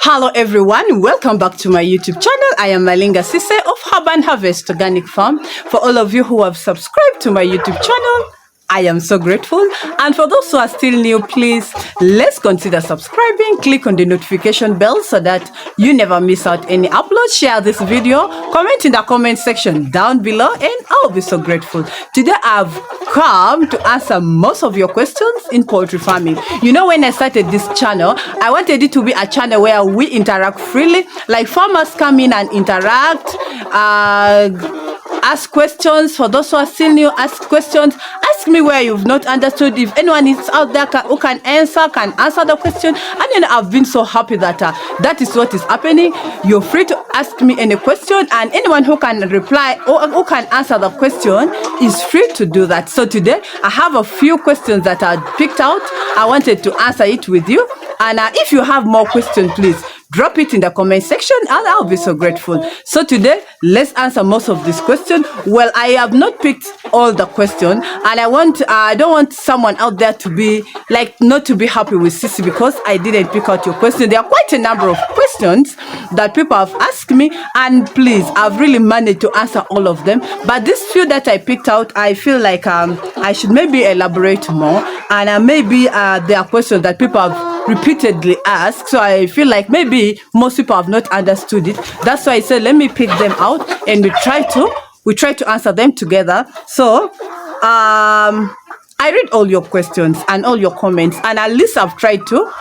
Hello everyone, welcome back to my YouTube channel. I am Malinga Sise of Herb and Harvest Organic Farm. For all of you who have subscribed to my YouTube channel, I am so grateful. And for those who are still new, please let's consider subscribing. Click on the notification bell so that you never miss out any upload. Share this video, comment in the comment section down below, and I'll be so grateful. Today I've come to answer most of your questions in poultry farming. You know, when I started this channel, I wanted it to be a channel where we interact freely, like farmers come in and interact, ask questions. For those who are still new, ask questions. Ask me where you've not understood. If anyone is out there who can answer the question. And then I've been so happy that that is what is happening. You're free to ask me any question, and anyone who can reply or who can answer the question is free to do that. So today I have a few questions that I picked out. I wanted to answer it with you. And if you have more questions, please drop it in the comment section and I'll be so grateful. So today, let's answer most of these questions. Well, I have not picked all the questions, and I don't want someone out there to be like not to be happy with Sissy because I didn't pick out your question. There are quite a number of questions that people have asked me, and please, I've really managed to answer all of them. But these few that I picked out, I feel like I should maybe elaborate more, and maybe there are questions that people have repeatedly asked, so I feel like maybe most people have not understood it. That's why I said let me pick them out and we try to answer them together. So I read all your questions and all your comments, and at least I've tried to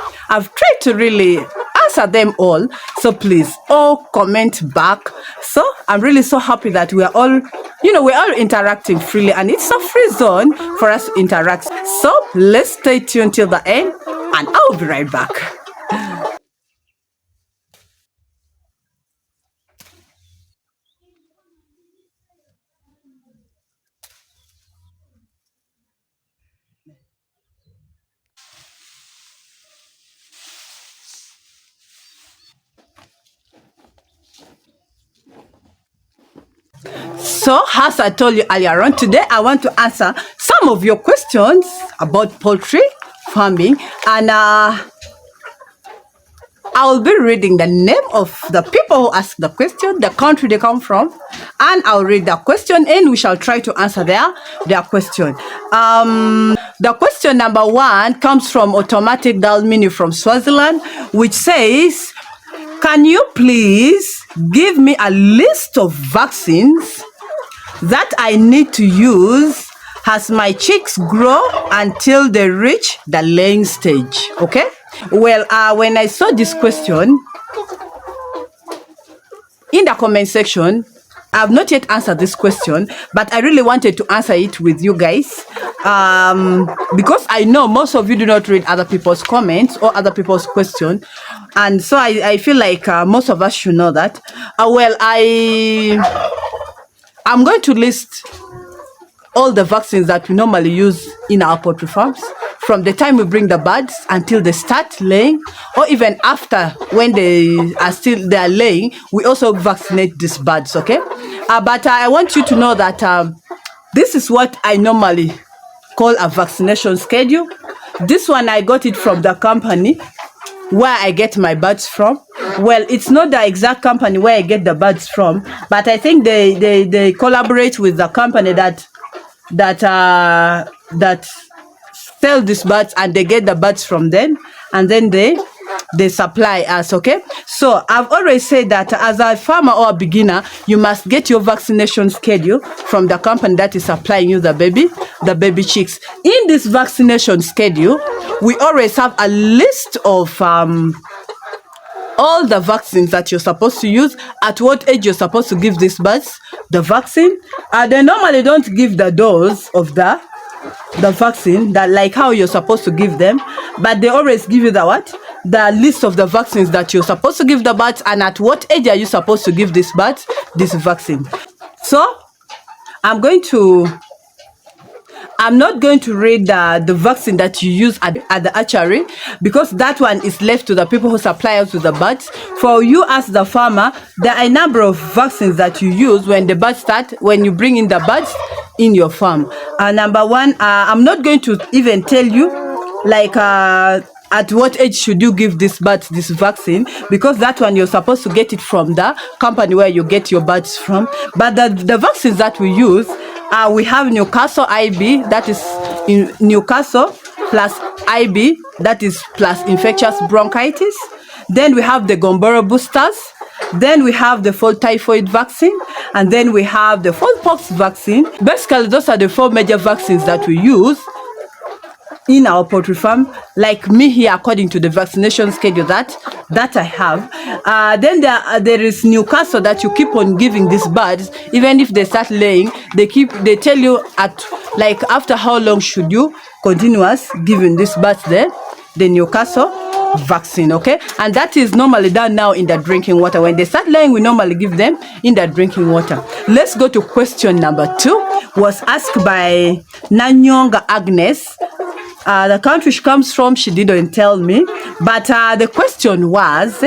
really answer them all. So please all comment back. So I'm really so happy that we're all interacting freely, and it's a free zone for us to interact. So let's stay tuned till the end, and I'll be right back. So, as I told you earlier on, today I want to answer some of your questions about poultry farming, and I'll be reading the name of the people who asked the question, the country they come from, and I'll read the question and we shall try to answer their question. The question number 1 comes from Automatic Dalmini from Swaziland, which says, can you please give me a list of vaccines that I need to use as my chicks grow until they reach the laying stage? Okay. Well, when I saw this question in the comment section, I've not yet answered this question, but I really wanted to answer it with you guys, because I know most of you do not read other people's comments or other people's questions, and so I feel like most of us should know that. Well, I'm going to list all the vaccines that we normally use in our poultry farms, from the time we bring the birds until they start laying, or even after, when they are laying, we also vaccinate these birds. Okay, but I want you to know that this is what I normally call a vaccination schedule. This one I got it from the company where I get my birds from. Well, it's not the exact company where I get the birds from, but I think they collaborate with the company that sell these birds, and they get the birds from them, and then they supply us. Okay, so I've always said that as a farmer or a beginner, you must get your vaccination schedule from the company that is supplying you the baby chicks. In this vaccination schedule, we always have a list of all the vaccines that you're supposed to use, at what age you're supposed to give these birds the vaccine. They normally don't give the dose of the vaccine, that like how you're supposed to give them, but they always give you the list of the vaccines that you're supposed to give the birds, and at what age are you supposed to give these birds this vaccine. So I'm not going to read the vaccine that you use at the hatchery, because that one is left to the people who supply us with the birds. For you as the farmer, there are a number of vaccines that you use when you bring in the birds in your farm. Number 1, I'm not going to even tell you like at what age should you give this bird this vaccine, because that one you're supposed to get it from the company where you get your birds from. But the vaccines that we use, we have Newcastle IB, that is in Newcastle, plus IB, that is plus infectious bronchitis. Then we have the Gomboro boosters. Then we have the fall typhoid vaccine, and then we have the fall pox vaccine. Basically, those are the 4 major vaccines that we use in our poultry farm, like me here, according to the vaccination schedule that I have. Then there is Newcastle that you keep on giving these birds, even if they start laying. They tell you at like after how long should you continuous giving these birds the Newcastle vaccine, okay? And that is normally done now in the drinking water. When they start laying, we normally give them in the drinking water. Let's go to question number 2. Was asked by Nanyonga Agnes. The country she comes from, she didn't tell me, but the question was,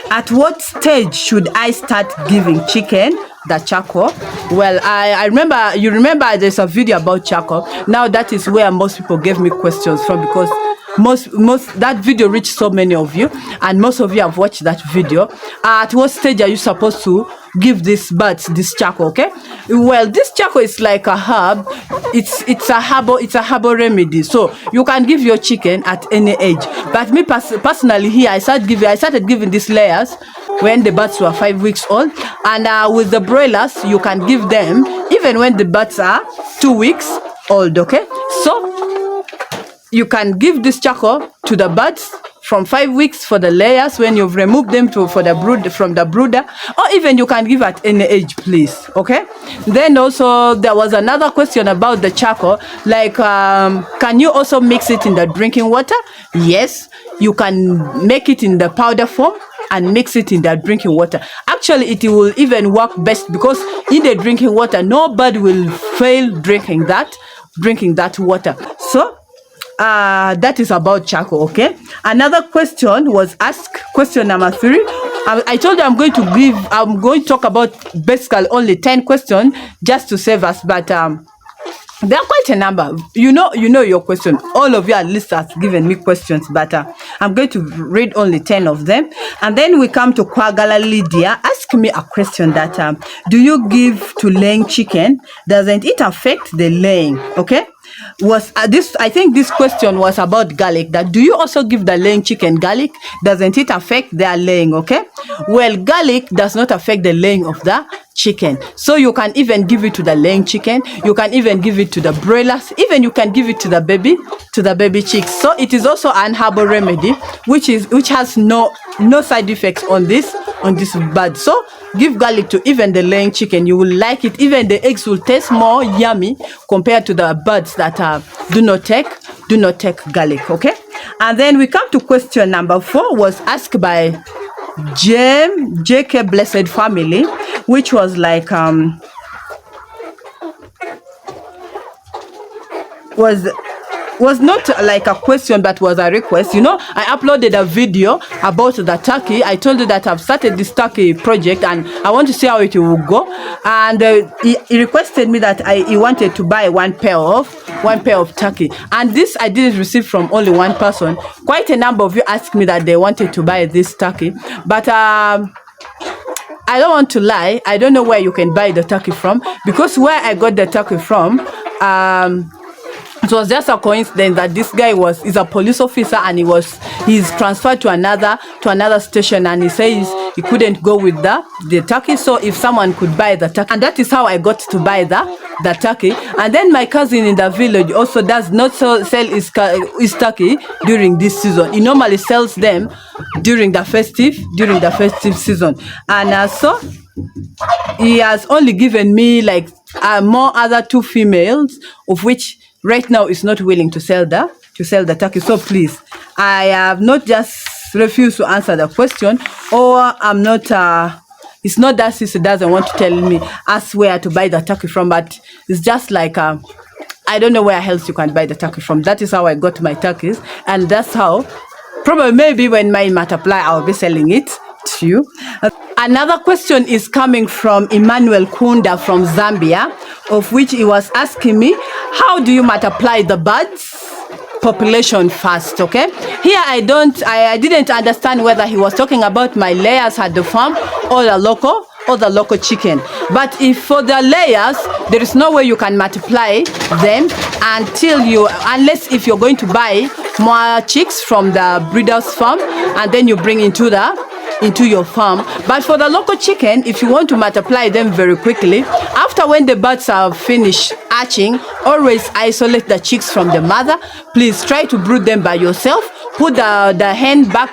at what stage should I start giving chicken the charcoal? Well, I remember, you remember there's a video about charcoal. Now that is where most people gave me questions from, because most that video reached so many of you, and most of you have watched that video. At what stage are you supposed to give these birds this charcoal? Okay, well, this charcoal is like a herb. It's a herbal remedy, so you can give your chicken at any age. But me personally here, I started giving these layers when the birds were 5 weeks old, and with the broilers you can give them even when the birds are 2 weeks old. Okay, so you can give this charcoal to the birds from 5 weeks for the layers when you've removed them from the brooder, or even you can give at any age, please. Okay. Then also there was another question about the charcoal, like can you also mix it in the drinking water? Yes, you can make it in the powder form and mix it in the drinking water. Actually, it will even work best, because in the drinking water nobody will fail drinking that water. So that is about charcoal. Okay, another question was asked, question number 3. I told you I'm going to talk about basically only 10 questions just to save us, but there are quite a number. You know your question. All of you at least have given me questions, but I'm going to read only 10 of them. And then we come to Kwagala Lydia. Ask me a question that do you give to laying chicken? Doesn't it affect the laying? Okay. I think this question was about garlic, that do you also give the laying chicken garlic? Doesn't it affect their laying? Okay, well, garlic does not affect the laying of the chicken, so you can even give it to the laying chicken, you can even give it to the broilers, even you can give it to the baby chicks. So it is also an herbal remedy which has no side effects on this bird. So give garlic to even the laying chicken, you will like it. Even the eggs will taste more yummy compared to the birds that do not take garlic. Okay, and then we come to question number 4, was asked by JK Blessed Family, which was like was not like a question, but was a request. You know, I uploaded a video about the turkey. I told you that I've started this turkey project and I want to see how it will go. And he requested me that he wanted to buy one pair of turkey. And this I didn't receive from only one person. Quite a number of you asked me that they wanted to buy this turkey, but I don't want to lie. I don't know where you can buy the turkey from, because where I got the turkey from, it was just a coincidence that this guy is a police officer, and he's transferred to another station, and he says he couldn't go with the turkey, so if someone could buy the turkey. And that is how I got to buy the turkey. And then my cousin in the village also does not sell his turkey during this season. He normally sells them during the festive season, and so he has only given me like more other 2 females, of which right now is not willing to sell the turkey. So please, I have not just refused to answer the question, or I'm not it's not that sister doesn't want to tell me us where to buy the turkey from, but it's just like I don't know where else you can buy the turkey from. That is how I got my turkeys, and that's how probably maybe when mine multiply I'll be selling it to you. Another question is coming from Emmanuel Kunda from Zambia, of which he was asking me, how do you multiply the birds? population first. Okay, here I didn't understand whether he was talking about my layers at the farm or the local chicken. But if for the layers, there is no way you can multiply them unless if you're going to buy more chicks from the breeder's farm and then you bring into your farm. But for the local chicken, if you want to multiply them very quickly, after when the birds are finished hatching, always isolate the chicks from the mother. Please try to brood them by yourself. Put the hen back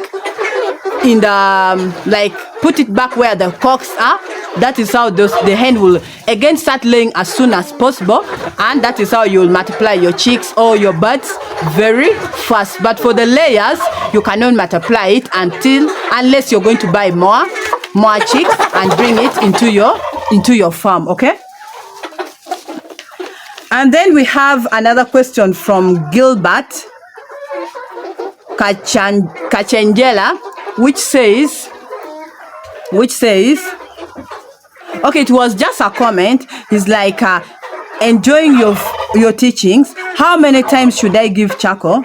in the put it back where the cocks are. That is how the hen will again start laying as soon as possible, and that is how you will multiply your chicks or your birds very fast. But for the layers, you cannot multiply it unless you're going to buy more chicks and bring it into your farm. Okay. And then we have another question from Gilbert Kachangela, which says, okay, it was just a comment. He's like, enjoying your teachings. How many times should I give charcoal?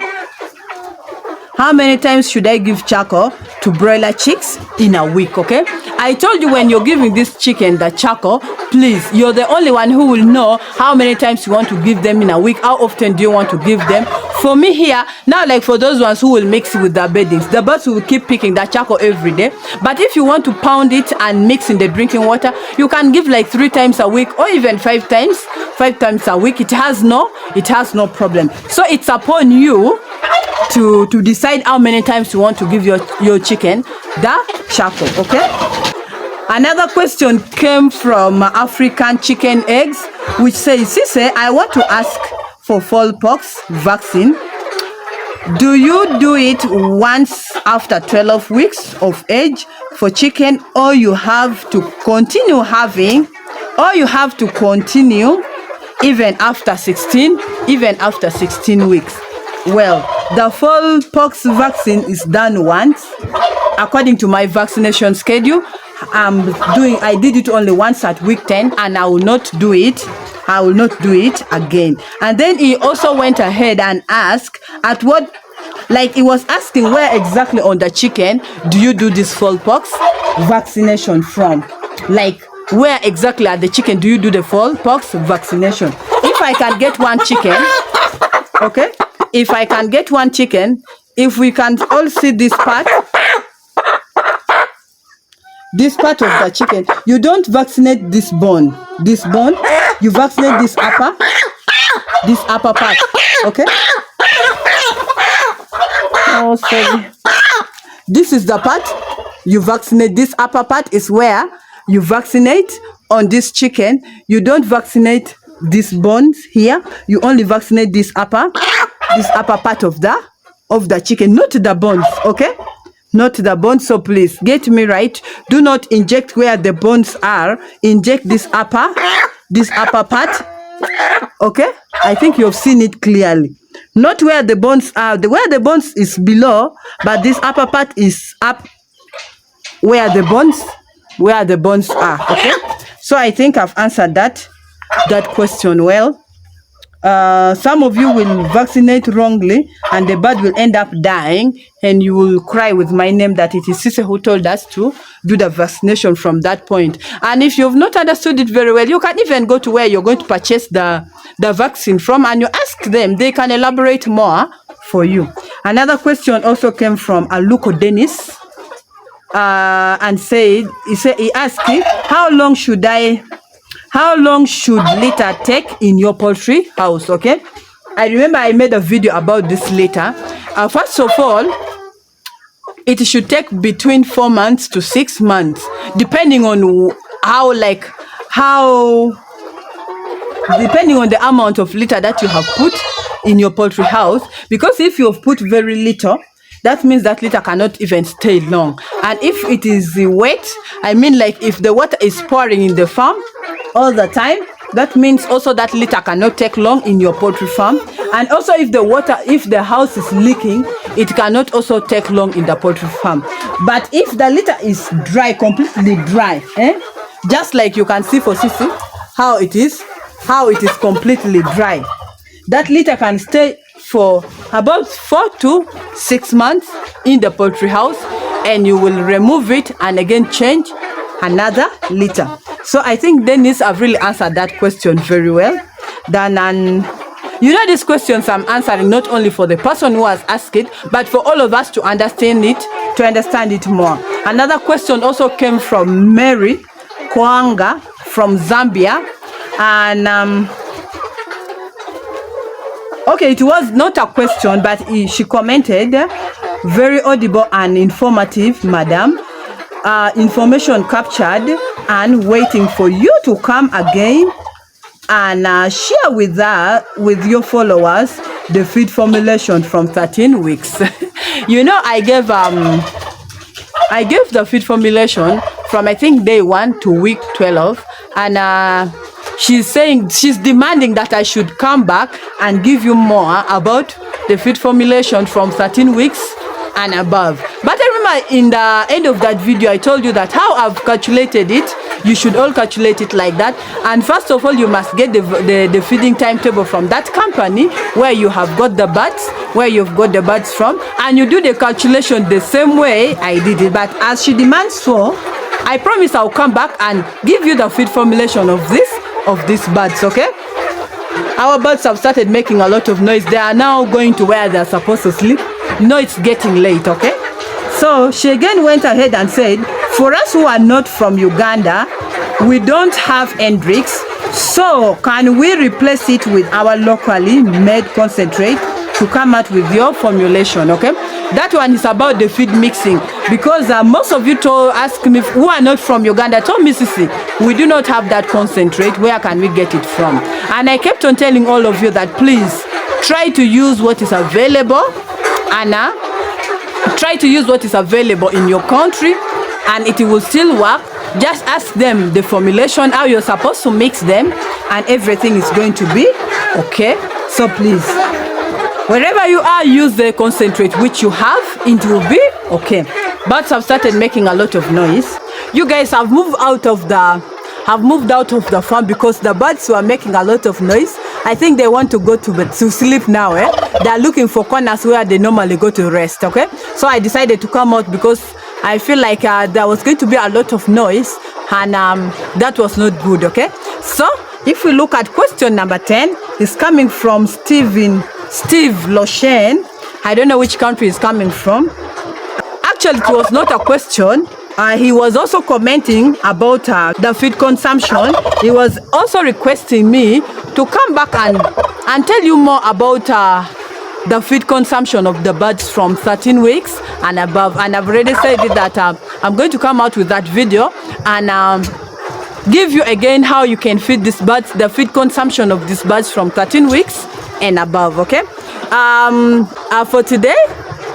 How many times should I give charcoal to broiler chicks in a week? Okay, I told you when you're giving this chicken the charcoal, please, you're the only one who will know how many times you want to give them in a week. How often do you want to give them? For me here, now, like for those ones who will mix it with the beddings, the birds will keep picking that charcoal every day. But if you want to pound it and mix in the drinking water, you can give like 3 times a week or even 5 times a week. It has no problem. So it's upon you to decide how many times you want to give your chicken the charcoal. Okay. Another question came from African Chicken Eggs, which says, Sise, I want to ask for fowlpox vaccine. Do you do it once after 12 weeks of age for chicken, or you have to continue even after 16 weeks? Well, the fowlpox vaccine is done once according to my vaccination schedule. I did it only once at week 10, and I will not do it again. And then he also went ahead and asked he was asking where exactly on the chicken do you do this fowlpox vaccination from? Like, where exactly at the chicken do you do the fowlpox vaccination? If I can get one chicken, okay, if we can all see this part of the chicken, you don't vaccinate this bone, you vaccinate this upper part. Okay. Oh, sorry. This is the part you vaccinate. This upper part is where you vaccinate on this chicken. You don't vaccinate these bones here. You only vaccinate this upper part of the chicken, not the bones. Okay. Not the bones. So please get me right. Do not inject where the bones are. Inject this upper part. Okay, I think you've seen it clearly. Not where the bones are. Where the bones is below, but this upper part is up where the bones are. Okay, so I think I've answered that question well. Some of you will vaccinate wrongly and the bird will end up dying, and you will cry with my name that it is Sise who told us to do the vaccination from that point. And if you've not understood it very well, you can even go to where you're going to purchase the vaccine from and you ask them. They can elaborate more for you. Another question also came from Aluko Dennis, and he asked, how long should litter take in your poultry house? Okay, I remember I made a video about this litter. First of all, it should take between 4 months to 6 months, depending on depending on the amount of litter that you have put in your poultry house. Because if you have put very little, that means that litter cannot even stay long. And if it is wet, I mean, like if the water is pouring in the farm all the time, that means also that litter cannot take long in your poultry farm. And also if the house is leaking, it cannot also take long in the poultry farm. But if the litter is dry, completely dry, just like you can see for Sisi, how it is completely dry, that litter can stay for about 4 to 6 months in the poultry house, and you will remove it and again change another litter. So I think Dennis have really answered that question very well. Then you know, these questions I'm answering not only for the person who has asked it, but for all of us to understand it more. Another question also came from Mary Kwanga from Zambia, and okay, it was not a question, but she commented, very audible and informative, madam. Information captured and waiting for you to come again and share with your followers the feed formulation from 13 weeks. You know, I gave the feed formulation from, I think, day 1 to week 12, and she's demanding that I should come back and give you more about the feed formulation from 13 weeks and above. But I remember in the end of that video, I told you that how I've calculated it, you should all calculate it like that. And first of all, you must get the feeding timetable from that company where you have got the birds, from, and you do the calculation the same way I did it. But as she demands for, I promise I'll come back and give you the feed formulation of these birds, okay? Our birds have started making a lot of noise. They are now going to where they're supposed to sleep. No, it's getting late, okay? So she again went ahead and said, for us who are not from Uganda, we don't have Hendrix, so can we replace it with our locally made concentrate to come out with your formulation, okay? That one is about the feed mixing, because most of you ask me who are not from Uganda, told me, Sisi, we do not have that concentrate, where can we get it from? And I kept on telling all of you that please try to use what is available, and try to use what is available in your country, and it will still work. Just ask them the formulation, how you're supposed to mix them, and everything is going to be okay. So please, wherever you are, use the concentrate which you have, it will be okay. Birds have started making a lot of noise. You guys have moved out of the farm because the birds were making a lot of noise. I think they want to go to sleep now. They are looking for corners where they normally go to rest, okay? So I decided to come out because I feel like there was going to be a lot of noise, and that was not good, okay? So if we look at question number 10, it's coming from Steve Loshen. I don't know which country it's coming from. Actually, it was not a question. He was also commenting about the feed consumption. He was also requesting me to come back and tell you more about the feed consumption of the birds from 13 weeks and above. And I've already said that I'm going to come out with that video and give you again how you can feed these birds, the feed consumption of these birds from 13 weeks and above, okay? For today,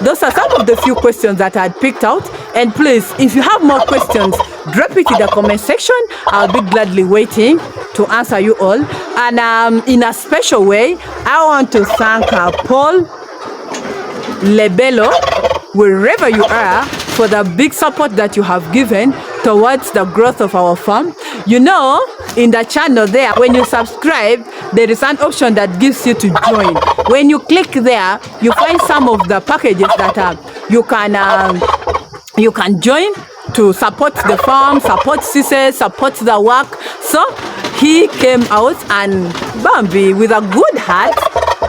those are some of the few questions that I had picked out. And please, if you have more questions, drop it in the comment section. I'll be gladly waiting to answer you all. And in a special way, I want to thank Paul Lebelo, wherever you are, for the big support that you have given towards the growth of our farm. You know, in the channel there, when you subscribe, there is an option that gives you to join. When you click there, you find some of the packages that you can join to support the farm, support Sisi, support the work. So he came out and Bambi, with a good heart,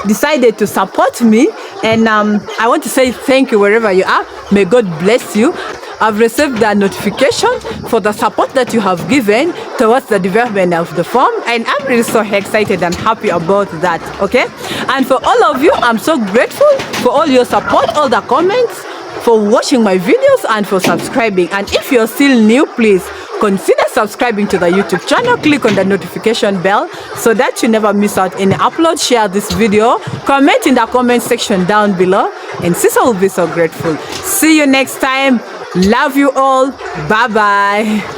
decided to support me. And I want to say thank you wherever you are. May God bless you. I've received the notification for the support that you have given towards the development of the farm, and I'm really so excited and happy about that, okay? And for all of you, I'm so grateful for all your support, all the comments, for watching my videos, and for subscribing. And if you're still new, please consider subscribing to the YouTube channel. Click on the notification bell so that you never miss out any upload. Share this video, comment in the comment section down below, and Sisi will be so grateful. See you next time. Love you all. Bye bye.